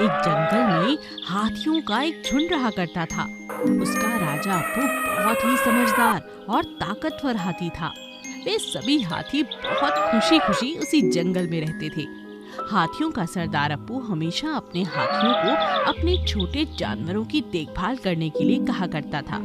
एक जंगल में हाथियों का एक झुंड रहा करता था। उसका राजा अप्पू बहुत ही समझदार और ताकतवर हाथी था। वे सभी हाथी बहुत खुशी खुशी उसी जंगल में रहते थे। हाथियों का सरदार अप्पू हमेशा अपने हाथियों को अपने छोटे जानवरों की देखभाल करने के लिए कहा करता था।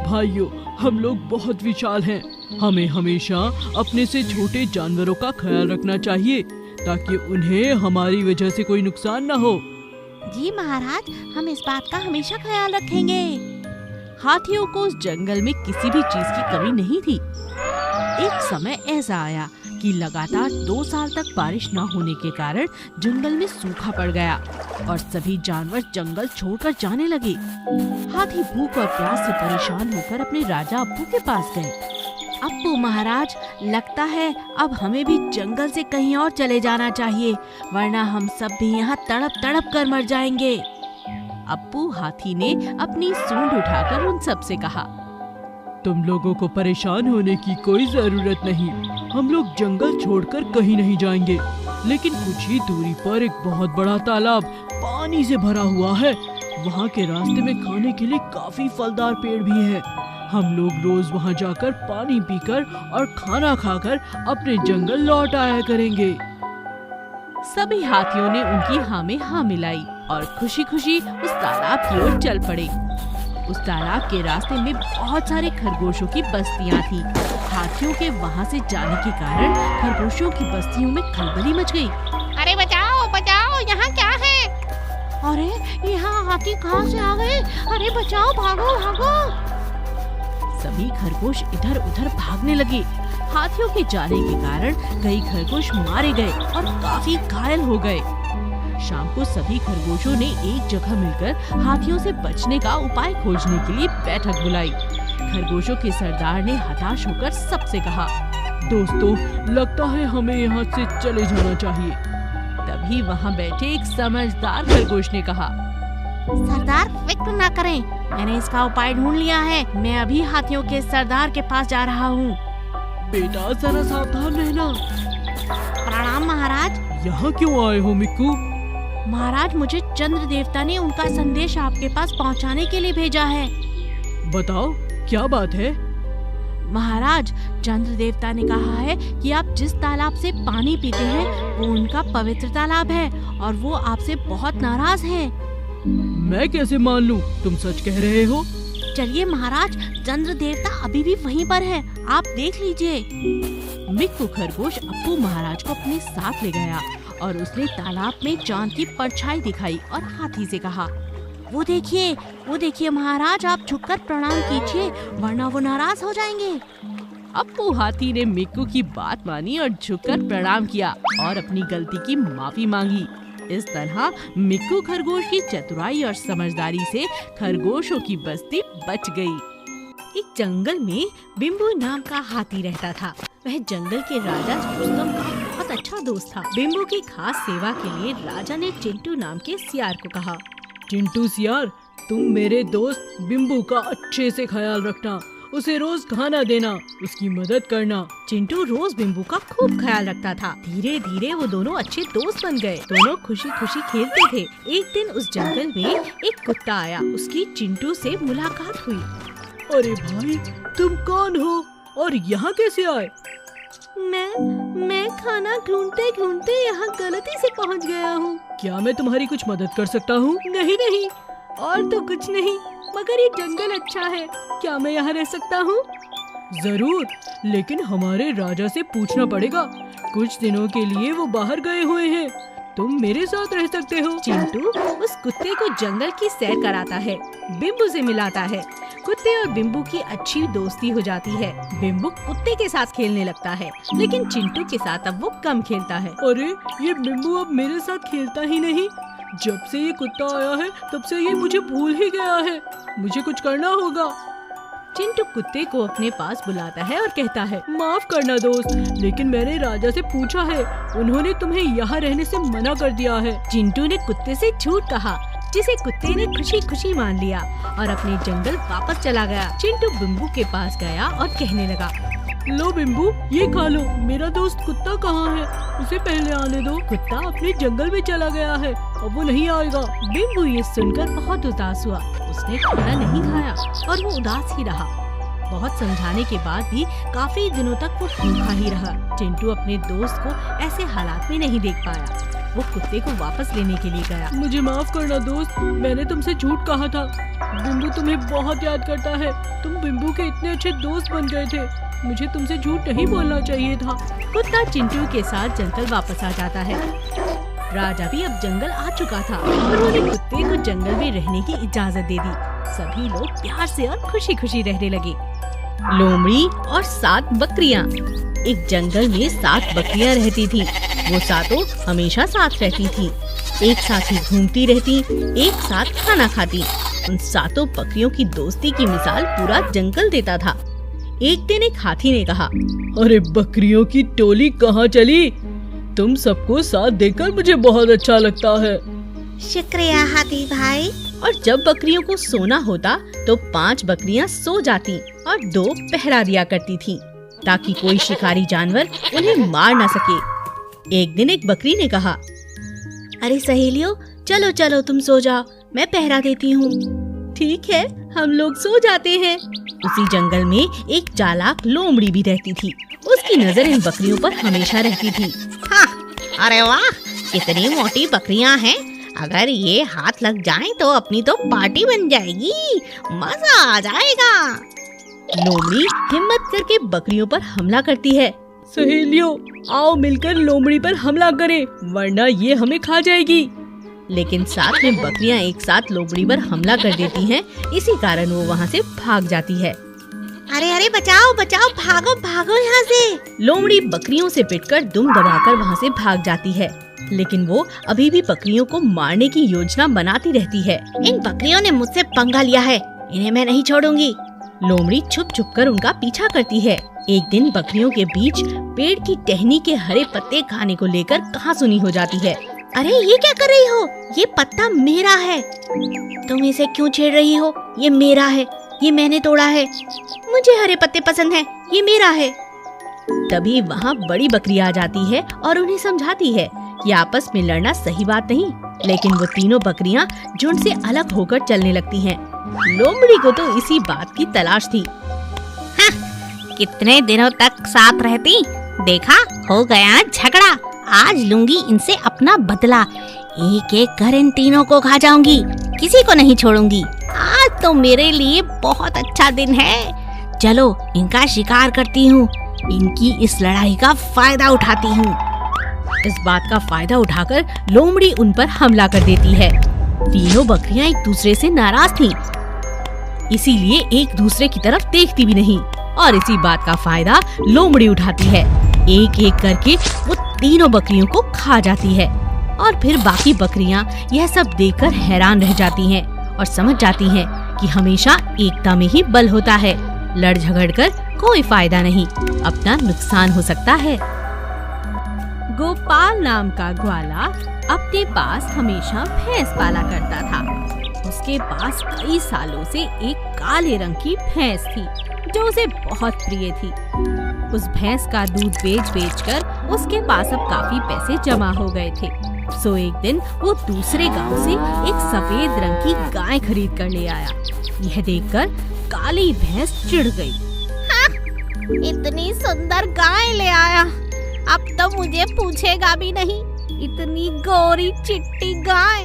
भाइयों, हम लोग बहुत विशाल हैं। हमें हमेशा अपने से छोटे जानवरों का ख्याल रखना चाहिए ताकि उन्हें हमारी वजह से कोई नुकसान न हो। जी महाराज, हम इस बात का हमेशा ख्याल रखेंगे। हाथियों को उस जंगल में किसी भी चीज की कमी नहीं थी। एक समय ऐसा आया कि लगातार 2 साल तक बारिश न होने के कारण जंगल में सूखा पड़ गया और सभी जानवर जंगल छोड़कर जाने लगे। हाथी भूख और प्यास से परेशान होकर अपने राजा अप्पू के पास गए। अप्पू महाराज, लगता है अब हमें भी जंगल से कहीं और चले जाना चाहिए, वरना हम सब भी यहाँ तड़प तड़प कर मर जाएंगे। अप्पू हाथी ने अपनी सूंड उठाकर उन सब से कहा, तुम लोगों को परेशान होने की कोई जरूरत नहीं। हम लोग जंगल छोड़कर कहीं नहीं जाएंगे, लेकिन कुछ ही दूरी पर एक बहुत बड़ा तालाब पानी से भरा हुआ है। वहाँ के रास्ते में खाने के लिए काफी फलदार पेड़ भी है। हम लोग रोज वहाँ जाकर पानी पीकर और खाना खाकर अपने जंगल लौट आया करेंगे। सभी हाथियों ने उनकी हाँ में हाँ मिलाई और खुशी खुशी उस तालाब की ओर चल पड़े। उस तालाब के रास्ते में बहुत सारे खरगोशों की बस्तियां थी। हाथियों के वहां से जाने के कारण खरगोशों की बस्तियों में खलबली मच गई। अरे बचाओ बचाओ, यहाँ क्या है? अरे यहाँ हाथी कहाँ से आ गए? अरे बचाओ, भागो भागो। सभी खरगोश इधर उधर भागने लगे। हाथियों के जाने के कारण कई खरगोश मारे गए और काफी घायल हो गए। शाम को सभी खरगोशों ने एक जगह मिलकर हाथियों से बचने का उपाय खोजने के लिए बैठक बुलाई। खरगोशों के सरदार ने हताश होकर सबसे कहा, दोस्तों, लगता है हमें यहाँ से चले जाना चाहिए। तभी वहाँ बैठे एक समझदार खरगोश ने कहा, सरदार फिक्र न करें, मैंने इसका उपाय ढूंढ लिया है। मैं अभी हाथियों के सरदार के पास जा रहा हूँ। बेटा, जरा सावधान रहना। प्रणाम महाराज। यहाँ क्यों आए हो मिक्कू? महाराज, मुझे चंद्र देवता ने उनका संदेश आपके पास पहुँचाने के लिए भेजा है। बताओ, क्या बात है? महाराज, चंद्र देवता ने कहा है कि आप जिस तालाब से पानी पीते हैं वो उनका पवित्र तालाब है और वो आपसे बहुत नाराज हैं। मैं कैसे मान लूं? तुम सच कह रहे हो? चलिए महाराज, चंद्र देवता अभी भी वहीं पर है, आप देख लीजिए। मिक्कू खरगोश अप्पू महाराज को अपने साथ ले गया और उसने तालाब में चांद की परछाई दिखाई और हाथी से कहा, वो देखिए महाराज, आप झुककर प्रणाम कीजिए, वरना वो नाराज हो जाएंगे। अप्पू हाथी ने मिक्कू की बात मानी और झुककर प्रणाम किया और अपनी गलती की माफी मांगी। इस तरह मिक्कू खरगोश की चतुराई और समझदारी से खरगोशों की बस्ती बच गई। एक जंगल में बिम्बू नाम का हाथी रहता था। वह जंगल के राजा रुस्तम का बहुत अच्छा दोस्त था। बिम्बू की खास सेवा के लिए राजा ने चिंटू नाम के सियार को कहा, चिंटू सियार, तुम मेरे दोस्त बिम्बू का अच्छे से ख्याल रखना, उसे रोज खाना देना, उसकी मदद करना। चिंटू रोज बिम्बू का खूब ख्याल रखता था। धीरे धीरे वो दोनों अच्छे दोस्त बन गए। दोनों खुशी खुशी खेलते थे। एक दिन उस जंगल में एक कुत्ता आया। उसकी चिंटू से मुलाकात हुई। अरे भाई, तुम कौन हो और यहाँ कैसे आए? मैं खाना ढूंढते ढूंढते यहाँ गलती से पहुँच गया हूँ। क्या मैं तुम्हारी कुछ मदद कर सकता हूँ? नहीं, और तो कुछ नहीं, मगर ये जंगल अच्छा है, क्या मैं यहाँ रह सकता हूँ? जरूर, लेकिन हमारे राजा से पूछना पड़ेगा। कुछ दिनों के लिए वो बाहर गए हुए हैं। तुम मेरे साथ रह सकते हो। चिंटू उस कुत्ते को जंगल की सैर कराता है, बिम्बू से मिलाता है। कुत्ते और बिम्बू की अच्छी दोस्ती हो जाती है। बिम्बू कुत्ते के साथ खेलने लगता है, लेकिन चिंटू के साथ अब वो कम खेलता है। अरे, ये बिम्बू अब मेरे साथ खेलता ही नहीं। जब से ये कुत्ता आया है तब से ये मुझे भूल ही गया है। मुझे कुछ करना होगा। चिंटू कुत्ते को अपने पास बुलाता है और कहता है, माफ करना दोस्त, लेकिन मैंने राजा से पूछा है, उन्होंने तुम्हें यहाँ रहने से मना कर दिया है। चिंटू ने कुत्ते से झूठ कहा, जिसे कुत्ते ने खुशी खुशी मान लिया और अपने जंगल वापस चला गया। चिंटू बिम्बू के पास गया और कहने लगा, लो बिम्बू, ये खा लो। मेरा दोस्त कुत्ता कहाँ है? उसे पहले आने दो। कुत्ता अपने जंगल में चला गया है। अब वो नहीं आएगा। बिम्बू ये सुनकर बहुत उदास हुआ। उसने खाना नहीं खाया और वो उदास ही रहा। बहुत समझाने के बाद भी काफी दिनों तक वो भूखा ही रहा। चिंटू अपने दोस्त को ऐसे हालात में नहीं देख पाया। वो कुत्ते को वापस लेने के लिए गया। मुझे माफ करना दोस्त, मैंने तुमसे झूठ कहा था। बिम्बू तुम्हें बहुत याद करता है। तुम बिम्बू के इतने अच्छे दोस्त बन गए थे। मुझे तुमसे झूठ नहीं बोलना चाहिए था। कुत्ता चिंटू के साथ जंगल वापस आ जाता है। राजा भी अब जंगल आ चुका था। उन्होंने कुत्ते को जंगल में रहने की इजाजत दे दी। सभी लोग प्यार से और खुशी खुशी रहने लगे। लोमड़ी और 7 बकरियां। एक जंगल में 7 बकरियां रहती थी। वो सातों हमेशा साथ रहती थी, एक साथ ही घूमती रहती, एक साथ खाना खाती। उन 7 बकरियों की दोस्ती की मिसाल पूरा जंगल देता था। एक दिन एक हाथी ने कहा, अरे बकरियों की टोली कहाँ चली? तुम सबको साथ देखकर मुझे बहुत अच्छा लगता है। शुक्रिया हाथी भाई। और जब बकरियों को सोना होता तो 5 बकरियां सो जाती और 2 पहरा दिया करती थीं, ताकि कोई शिकारी जानवर उन्हें मार न सके। एक दिन एक बकरी ने कहा, अरे सहेलियों, चलो चलो तुम सो जाओ, मैं पहरा देती हूँ। ठीक है, हम लोग सो जाते हैं। उसी जंगल में एक चालाक लोमड़ी भी रहती थी। उसकी नजर इन बकरियों पर हमेशा रहती थी। हाँ, अरे वाह, कितनी मोटी बकरियां हैं। अगर ये हाथ लग जाएं तो अपनी तो पार्टी बन जाएगी, मजा आ जाएगा। लोमड़ी हिम्मत करके बकरियों पर हमला करती है। सहेलियों, आओ मिलकर लोमड़ी पर हमला करें, वरना ये हमें खा जाएगी। लेकिन साथ में बकरियां एक साथ लोमड़ी पर हमला कर देती हैं। इसी कारण वो वहाँ से भाग जाती है। अरे अरे बचाओ बचाओ, भागो भागो यहाँ से। लोमड़ी बकरियों से पिटकर दुम दबाकर वहाँ से भाग जाती है। लेकिन वो अभी भी बकरियों को मारने की योजना बनाती रहती है। इन बकरियों ने मुझसे पंगा लिया है, इन्हें मैं नहीं छोड़ूंगी। लोमड़ी छुप छुप कर उनका पीछा करती है। एक दिन बकरियों के बीच पेड़ की टहनी के हरे पत्ते खाने को लेकर कहासुनी हो जाती है। अरे ये क्या कर रही हो? ये पत्ता मेरा है। तुम इसे क्यों छेड़ रही हो? ये मेरा है, ये मैंने तोड़ा है। मुझे हरे पत्ते पसंद हैं, ये मेरा है। तभी वहाँ बड़ी बकरी आ जाती है और उन्हें समझाती है कि आपस में लड़ना सही बात नहीं। लेकिन वो तीनों बकरियां झुंड से अलग होकर चलने लगती हैं। लोमड़ी को तो इसी बात की तलाश थी। हाँ, कितने दिनों तक साथ रहती, देखा हो गया झगड़ा। आज लूंगी इनसे अपना बदला। एक एक कर इन तीनों को खा जाऊंगी, किसी को नहीं छोड़ूंगी। आज तो मेरे लिए बहुत अच्छा दिन है। चलो इनका शिकार करती हूँ, इनकी इस लड़ाई का फायदा उठाती हूँ। इस बात का फायदा उठाकर लोमड़ी उन पर हमला कर देती है। तीनों बकरियां एक दूसरे से नाराज थीं, इसीलिए एक दूसरे की तरफ देखती भी नहीं। और इसी बात का फायदा लोमड़ी उठाती है। एक एक करके वो तीनों बकरियों को खा जाती है। और फिर बाकी बकरियां यह सब देखकर हैरान रह जाती हैं और समझ जाती हैं कि हमेशा एकता में ही बल होता है। लड़ झगड़ कर कोई फायदा नहीं, अपना नुकसान हो सकता है। गोपाल नाम का ग्वाला अपने पास हमेशा भैंस पाला करता था। उसके पास कई सालों से एक काले रंग की भैंस थी जो उसे बहुत प्रिय थी। उस भैंस का दूध बेच कर उसके पास अब काफी पैसे जमा हो गए थे। सो एक दिन वो दूसरे गांव से एक सफेद रंग की गाय खरीद कर ले आया। यह देखकर काली भैंस चिढ़ गई। हाँ, इतनी सुंदर गाय ले आया, अब तो मुझे पूछेगा भी नहीं। इतनी गोरी चिट्टी गाय,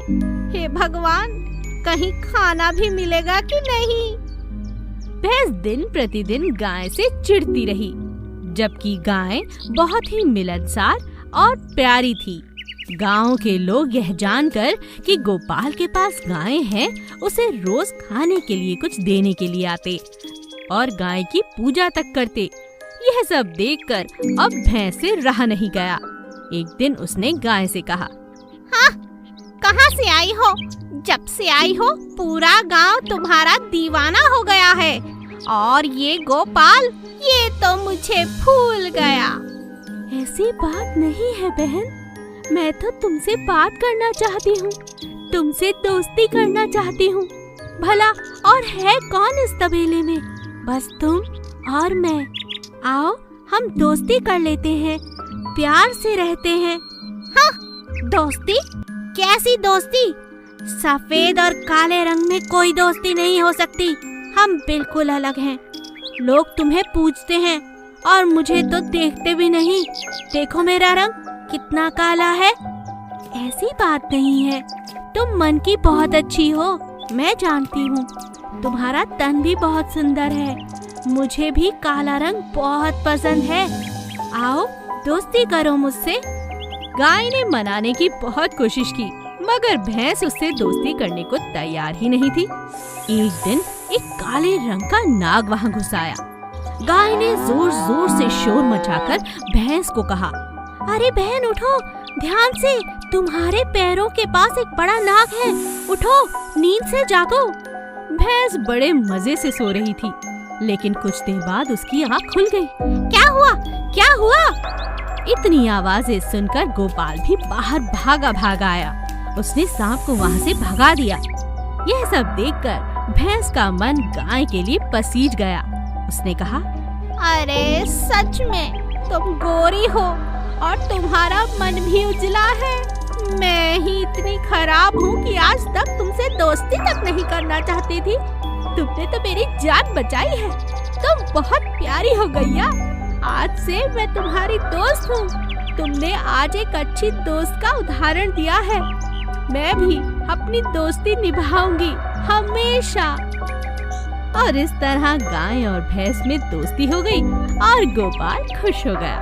हे भगवान, कहीं खाना भी मिलेगा कि नहीं। भैंस दिन प्रतिदिन गाय से चिढ़ती रही, जबकि गाय बहुत ही मिलनसार और प्यारी थी। गांव के लोग यह जानकर कि गोपाल के पास गाय है, उसे रोज खाने के लिए कुछ देने के लिए आते और गाय की पूजा तक करते। यह सब देखकर अब भैंस से रहा नहीं गया। एक दिन उसने गाय से कहा, हाँ, कहाँ से आई हो? जब से आई हो पूरा गांव तुम्हारा दीवाना हो गया है, और ये गोपाल, ये तो मुझे भूल गया। ऐसी बात नहीं है बहन, मैं तो तुमसे बात करना चाहती हूँ, तुमसे दोस्ती करना चाहती हूँ। भला और है कौन इस तबेले में? बस तुम और मैं। आओ हम दोस्ती कर लेते हैं, प्यार से रहते हैं। हाँ, दोस्ती? कैसी दोस्ती? सफेद और काले रंग में कोई दोस्ती नहीं हो सकती। हम बिल्कुल अलग हैं। लोग तुम्हें पूछते हैं और मुझे तो देखते भी नहीं। देखो मेरा रंग कितना काला है। ऐसी बात नहीं है, तुम मन की बहुत अच्छी हो, मैं जानती हूँ। तुम्हारा तन भी बहुत सुंदर है। मुझे भी काला रंग बहुत पसंद है। आओ दोस्ती करो मुझसे। गाय ने मनाने की बहुत कोशिश की, मगर भैंस उससे दोस्ती करने को तैयार ही नहीं थी। एक दिन एक काले रंग का नाग वहाँ घुस आया। गाय ने जोर जोर से शोर मचाकर भैंस को कहा, अरे बहन उठो, ध्यान से, तुम्हारे पैरों के पास एक बड़ा नाग है। उठो, नींद से जागो। भैंस बड़े मजे से सो रही थी, लेकिन कुछ देर बाद उसकी आँख खुल गई। क्या हुआ? क्या हुआ? इतनी आवाजें सुनकर गोपाल भी बाहर भागा आया। उसने सांप को वहाँ से भगा दिया। यह सब देखकर भैंस का मन गाय के लिए पसीज गया। उसने कहा, अरे सच में तुम गोरी हो और तुम्हारा मन भी उजला है। मैं ही इतनी खराब हूँ कि आज तक तुमसे दोस्ती तक नहीं करना चाहती थी। तुमने तो मेरी जान बचाई है। तुम बहुत प्यारी हो गैया। आज से मैं तुम्हारी दोस्त हूँ। तुमने आज एक अच्छी दोस्त का उदाहरण दिया है। मैं भी अपनी दोस्ती निभाऊंगी हमेशा। और इस तरह गाय और भैंस में दोस्ती हो गई और गोपाल खुश हो गया।